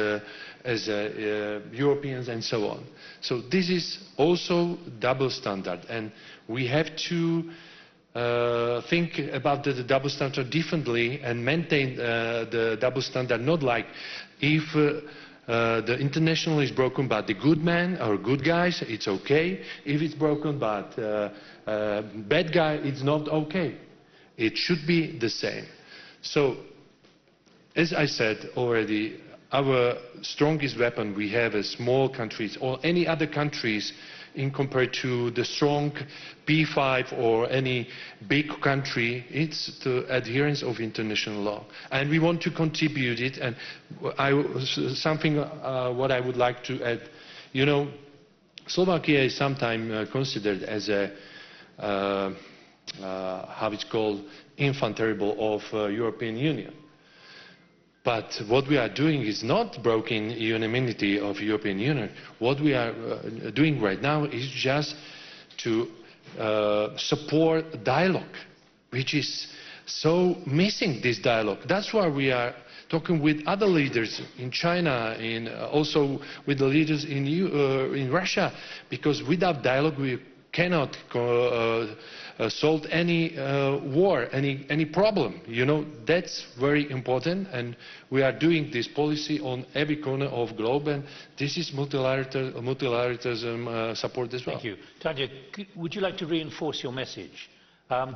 Europeans and so on. So this is also double standard, and we have to think about the double standard differently and maintain the double standard, not like if the international is broken by the good men or good guys, it's okay. If it's broken by bad guy, it's not okay. It should be the same. So, as I said already, our strongest weapon we have as small countries or any other countries in compared to the strong P5 or any big country, it's the adherence of international law. And we want to contribute it. And something what I would like to add, you know, Slovakia is sometimes considered as a, how it's called, infant terrible of European Union. But what we are doing is not broken unanimity of European Union. What we are doing right now is just to support dialogue, which is so missing, this dialogue. That's why we are talking with other leaders in China, also with the leaders in Russia, because without dialogue we cannot solve any war, any problem. You know, that's very important, and we are doing this policy on every corner of the globe, and this is multilateralism support as well. Thank you. Tanya, would you like to reinforce your message,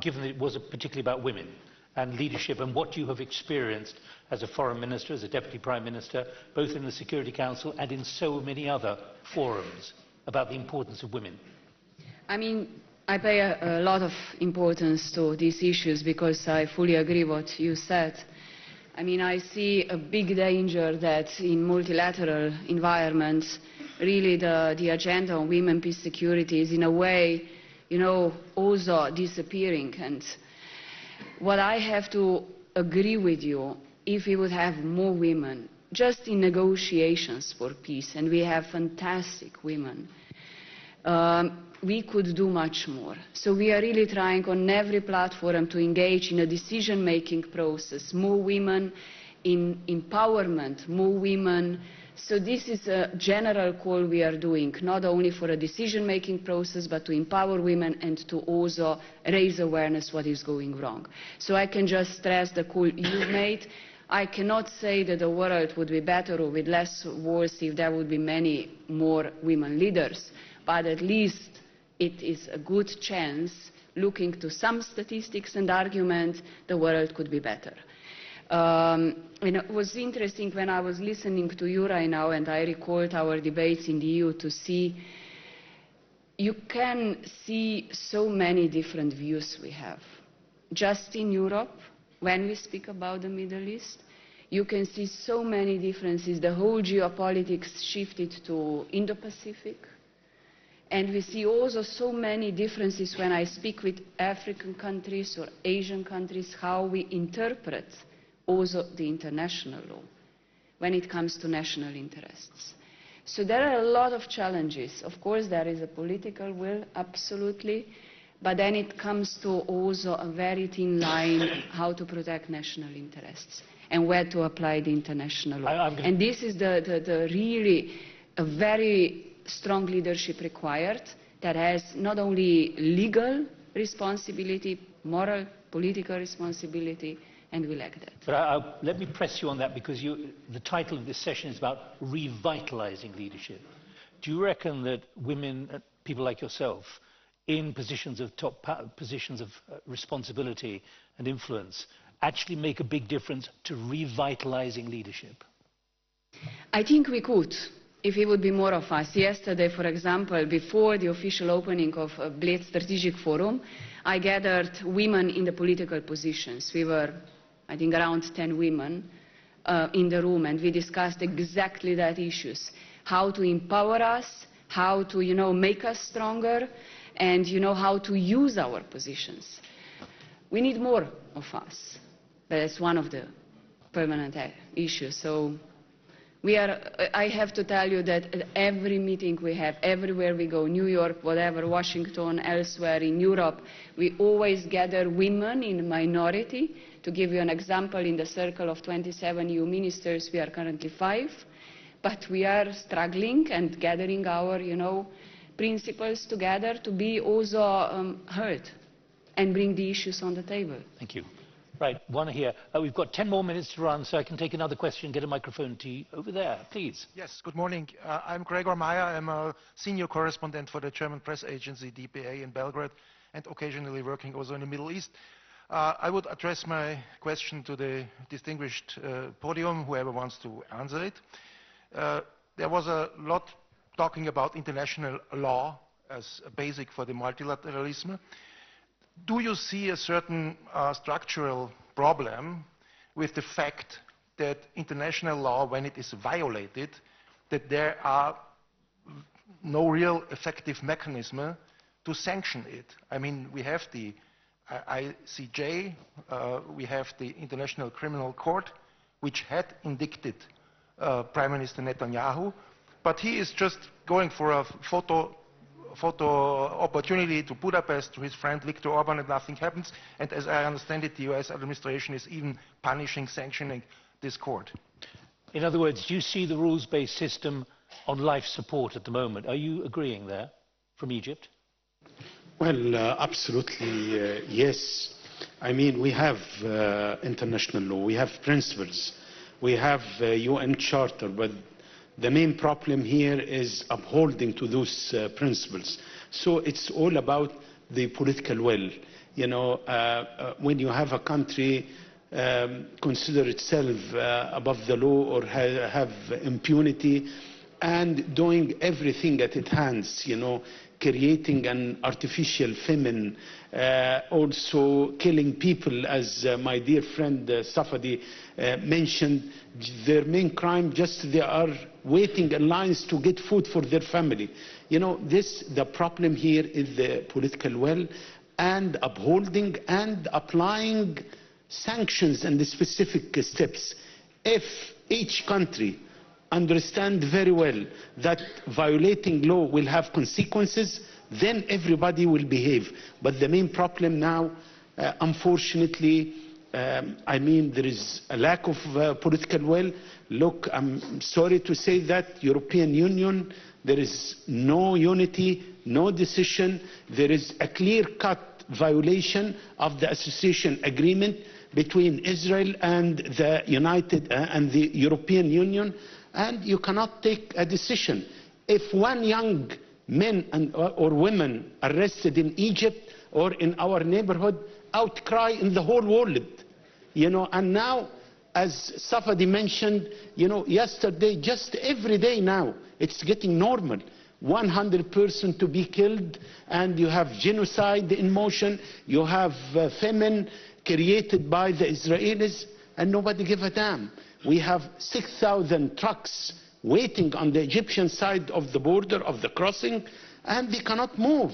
given that it was particularly about women and leadership and what you have experienced as a foreign minister, as a deputy prime minister, both in the Security Council and in so many other forums, about the importance of women? I mean, I pay a lot of importance to these issues because I fully agree what you said. I mean, I see a big danger that in multilateral environments, really the agenda on women, peace, security is in a way, you know, also disappearing. And what I have to agree with you, if we would have more women, just in negotiations for peace, and we have fantastic women, we could do much more. So we are really trying on every platform to engage in a decision-making process, more women in empowerment, more women. So this is a general call we are doing, not only for a decision-making process, but to empower women and to also raise awareness what is going wrong. So I can just stress the call you made. I cannot say that the world would be better or with less wars if there would be many more women leaders, but at least it is a good chance, looking to some statistics and arguments, the world could be better. And it was interesting when I was listening to you right now, and I recalled our debates in the EU, to see, you can see so many different views we have. Just in Europe, when we speak about the Middle East, you can see so many differences. The whole geopolitics shifted to Indo-Pacific. And we see also so many differences when I speak with African countries or Asian countries, how we interpret also the international law when it comes to national interests. So there are a lot of challenges. Of course, there is a political will, absolutely, but then it comes to also a very thin line how to protect national interests and where to apply the international law. And this is the really a very strong leadership required that has not only legal responsibility, moral, political responsibility, and we lack that. But let me press you on that, because the title of this session is about revitalizing leadership. Do you reckon that women, people like yourself, in positions of positions of responsibility and influence, actually make a big difference to revitalizing leadership? I think we could. if it would be more of us. Yesterday, for example, before the official opening of Bled Strategic Forum, I gathered women in the political positions. We were, I think, around 10 women in the room, and we discussed exactly that issues. How to empower us, how to, make us stronger, and, how to use our positions. We need more of us. That's one of the permanent issues. So I have to tell you that at every meeting we have, everywhere we go, New York, whatever, Washington, elsewhere in Europe, we always gather women in minority. To give you an example, in the circle of 27 EU ministers, we are currently 5. But we are struggling and gathering our, principles together to be also heard and bring the issues on the table. Thank you. Right, one here. We've got 10 more minutes to run, so I can take another question, get a microphone to you over there, please. Yes, good morning. I'm Gregor Meyer. I'm a senior correspondent for the German press agency DPA in Belgrade, and occasionally working also in the Middle East. I would address my question to the distinguished podium, whoever wants to answer it. There was a lot talking about international law as a basic for the multilateralism. Do you see a certain structural problem with the fact that international law, when it is violated, that there are no real effective mechanism to sanction it? I mean, we have the ICJ, we have the International Criminal Court, which had indicted Prime Minister Netanyahu, but he is just going for a photo opportunity to Budapest to his friend Viktor Orban, and nothing happens. And as I understand it, the US administration is even punishing, sanctioning this court. In other words, do you see the rules-based system on life support at the moment? Are you agreeing there from Egypt? Well, absolutely, yes. I mean, we have international law, we have principles, we have UN Charter, but the main problem here is upholding to those principles. So it's all about the political will. When you have a country consider itself above the law or have impunity and doing everything at its hands, creating an artificial famine, also killing people, as my dear friend Safadi mentioned, their main crime, just they are waiting in lines to get food for their family. The problem here is the political will and upholding and applying sanctions and the specific steps. If each country understand very well that violating law will have consequences, then everybody will behave. But the main problem now, unfortunately, I mean, there is a lack of political will. Look, I'm sorry to say that European Union, there is no unity, no decision. There is a clear-cut violation of the association agreement between Israel and the European Union, and you cannot take a decision. If one young man or woman arrested in Egypt or in our neighborhood, outcry in the whole world, and now, as Safadi mentioned, yesterday, just every day now, it's getting normal. 100% to be killed, and you have genocide in motion, you have famine created by the Israelis, and nobody give a damn. We have 6,000 trucks waiting on the Egyptian side of the border of the crossing, and they cannot move,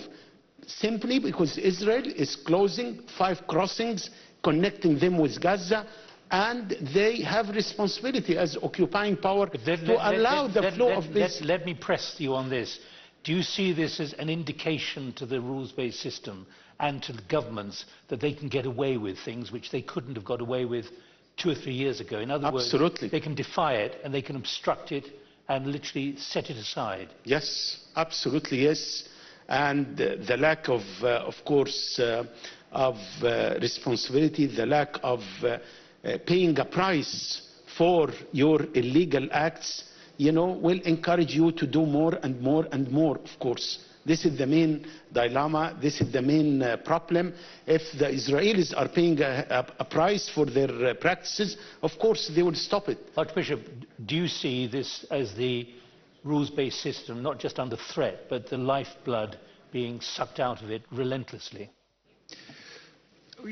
simply because Israel is closing 5 crossings, connecting them with Gaza, and they have responsibility as occupying power to allow the flow of this. Let me press you on this. Do you see this as an indication to the rules-based system and to the governments that they can get away with things which they couldn't have got away with 2 or 3 years ago? In other words, they can defy it and they can obstruct it and literally set it aside. Yes, absolutely, yes. And the lack of course, of responsibility, the lack of paying a price for your illegal acts, will encourage you to do more and more and more, of course. This is the main dilemma, this is the main problem. If the Israelis are paying a price for their practices, of course they will stop it. Archbishop, do you see this as the rules-based system not just under threat, but the lifeblood being sucked out of it relentlessly?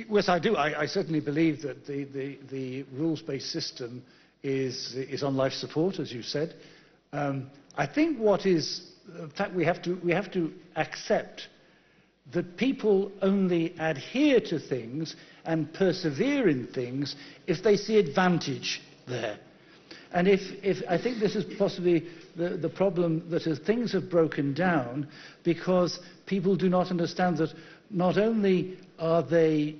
Yes, I do. I certainly believe that the rules-based system is on life support, as you said. I think in fact, we have to accept that people only adhere to things and persevere in things if they see advantage there. And I think this is possibly the problem, that as things have broken down because people do not understand that not only are they,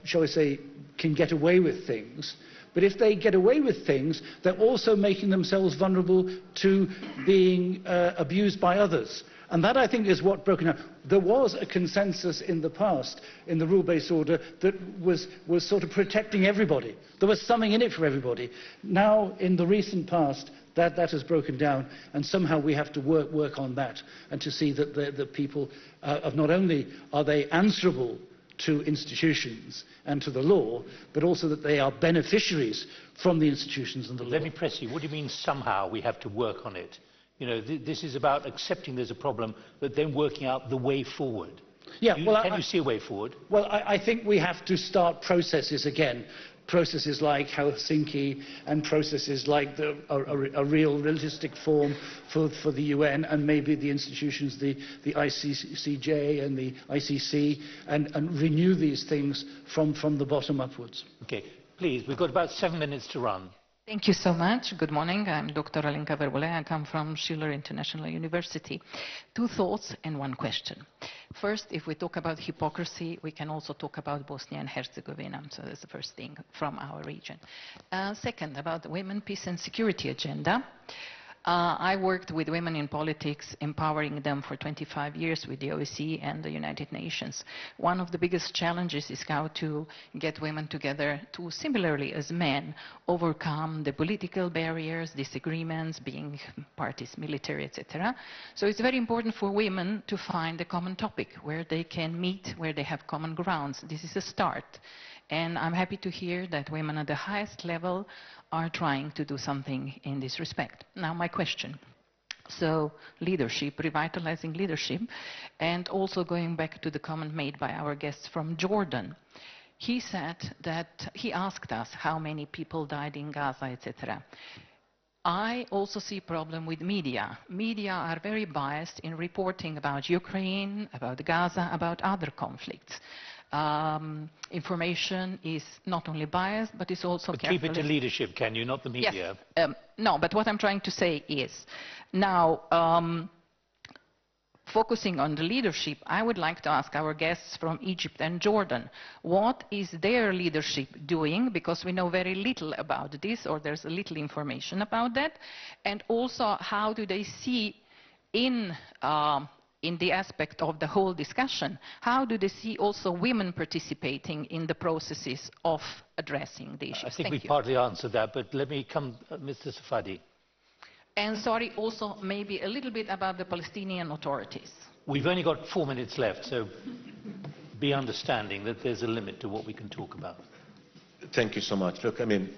shall we say, can get away with things, but if they get away with things, they're also making themselves vulnerable to being abused by others. And that, I think, is what broken down. There was a consensus in the past, in the rule-based order, that was sort of protecting everybody. There was something in it for everybody. Now, in the recent past, that has broken down, and somehow we have to work on that, and to see that the people, not only are they answerable to institutions and to the law, but also that they are beneficiaries from the institutions and the law. Let me press you. What do you mean somehow we have to work on it? You know, this is about accepting there's a problem, but then working out the way forward. Yeah, Can you see a way forward? Well, I think we have to start processes again. Processes like Helsinki and processes like a real realistic form for the UN and maybe the institutions, the ICCJ and the ICC, and renew these things from the bottom upwards. Okay, please, we've got about 7 minutes to run. Thank you so much. Good morning. I'm Dr. Alenka Verbule. I come from Schiller International University. 2 thoughts and 1 question. First, if we talk about hypocrisy, we can also talk about Bosnia and Herzegovina. So that's the first thing from our region. Second, about the women, peace and security agenda. I worked with women in politics, empowering them for 25 years with the OSCE and the United Nations. One of the biggest challenges is how to get women together to, similarly as men, overcome the political barriers, disagreements, being parties, military, etc. So it's very important for women to find a common topic where they can meet, where they have common grounds. This is a start. And I'm happy to hear that women at the highest level are trying to do something in this respect. Now, my question. So, leadership, revitalizing leadership, and also going back to the comment made by our guests from Jordan. He said that, he asked us how many people died in Gaza, etc. I also see a problem with media. Media are very biased in reporting about Ukraine, about Gaza, about other conflicts. Information is not only biased, but is also But keep it to leadership, can you, not the media? Yes. No, but what I'm trying to say is, now, focusing on the leadership, I would like to ask our guests from Egypt and Jordan, what is their leadership doing? Because we know very little about this, or there's little information about that. And also, how do they see in the aspect of the whole discussion, how do they see also women participating in the processes of addressing the issues? I think we partly answered that, but let me come, Mr. Safadi. And sorry, also maybe a little bit about the Palestinian authorities. We've only got 4 minutes left, so be understanding that there's a limit to what we can talk about. Thank you so much. Look, I mean,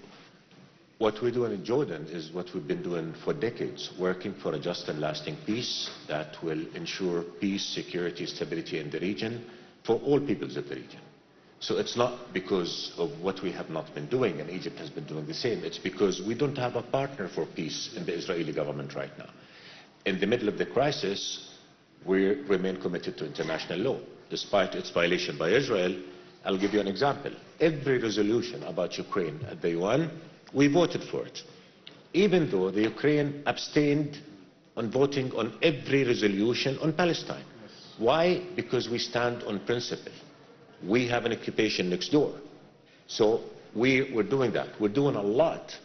what we're doing in Jordan is what we've been doing for decades, working for a just and lasting peace that will ensure peace, security, stability in the region for all peoples of the region. So it's not because of what we have not been doing, and Egypt has been doing the same. It's because we don't have a partner for peace in the Israeli government right now. In the middle of the crisis, we remain committed to international law, despite its violation by Israel. I'll give you an example. Every resolution about Ukraine at the UN, we voted for it, even though the Ukraine abstained on voting on every resolution on Palestine. Why? Because we stand on principle. We have an occupation next door. So we're doing that. We're doing a lot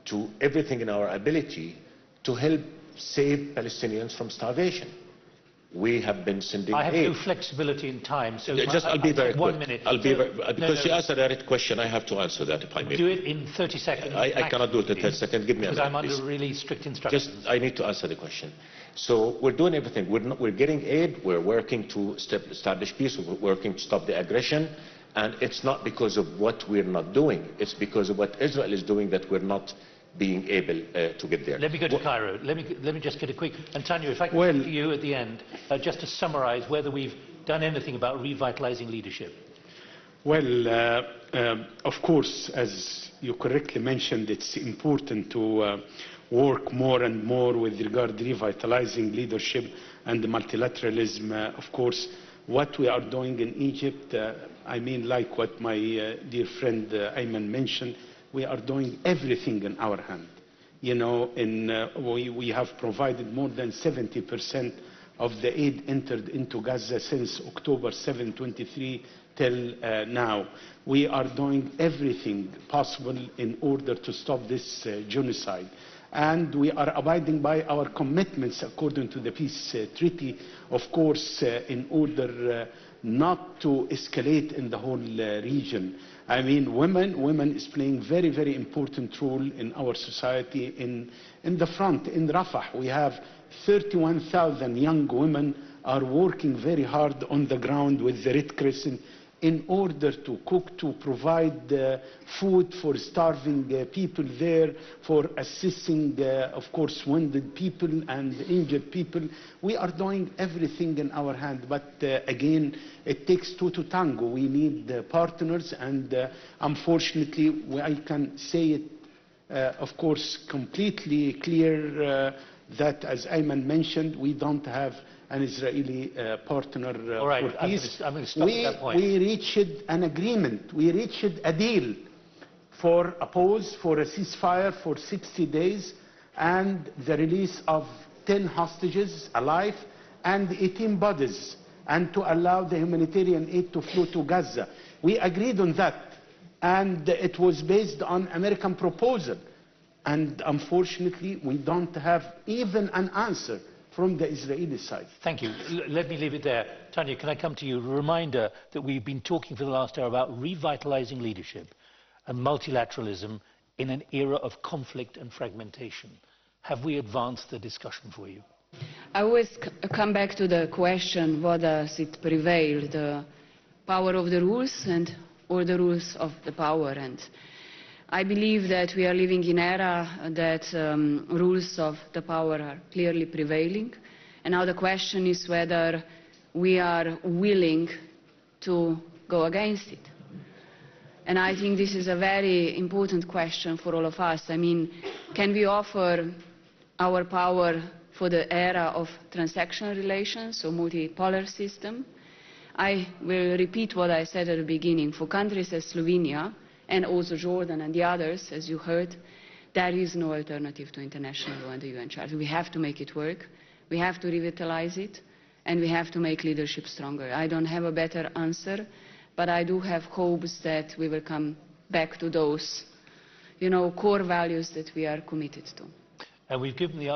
to everything in our ability to help save Palestinians from starvation. We have been sending I have aid. no flexibility in time, so I'll be very quick. 1 minute. Because you asked a direct question, I have to answer that if I may. Do it in 30 seconds. I cannot do it in 30 seconds. Give me a minute, because I'm please. under really strict instructions. I need to answer the question. So we're doing everything. We're getting aid. We're working to establish peace. We're working to stop the aggression. And it's not because of what we're not doing. It's because of what Israel is doing that we're not being able to get there. Let me go to Cairo. Let me just get a quick... And Tanya, if I can come to you at the end, just to summarize whether we've done anything about revitalizing leadership. Well, of course, as you correctly mentioned, it's important to work more and more with regard to revitalizing leadership and multilateralism. Of course, what we are doing in Egypt, I mean, like what my dear friend Ayman mentioned, we are doing everything in our hand. You know, we have provided more than 70% of the aid entered into Gaza since October 7, 23 till now. We are doing everything possible in order to stop this genocide. And we are abiding by our commitments according to the peace treaty, of course, in order not to escalate in the whole region. I mean, women is playing very, very important role in our society. In the front, in Rafah, we have 31,000 young women are working very hard on the ground with the Red Crescent in order to cook, to provide food for starving people there, for assisting, of course, wounded people and injured people. We are doing everything in our hand, but again, it takes two to tango. We need partners, and unfortunately, I can say it, of course, completely clear that, as Ayman mentioned, we don't have an Israeli partner for peace. I'm going to stop at that point. We reached an agreement. We reached a deal for a pause, for a ceasefire for 60 days, and the release of 10 hostages alive and 18 bodies, and to allow the humanitarian aid to flow to Gaza. We agreed on that, and it was based on American proposal. And unfortunately, we don't have even an answer from the Israeli side. Thank you. Let me leave it there. Tanya, can I come to you? A reminder that we've been talking for the last hour about revitalizing leadership and multilateralism in an era of conflict and fragmentation. Have we advanced the discussion for you? I always come back to the question, what does it prevail, the power of the rules or the rules of the power? And I believe that we are living in an era that rules of the power are clearly prevailing. And now the question is whether we are willing to go against it. And I think this is a very important question for all of us. I mean, can we offer our power for the era of transactional relations, or multipolar system? I will repeat what I said at the beginning. For countries as Slovenia, and also Jordan and the others, as you heard, there is no alternative to international law and the UN Charter. We have to make it work, we have to revitalize it, and we have to make leadership stronger. I don't have a better answer, but I do have hopes that we will come back to those, core values that we are committed to. And we've given the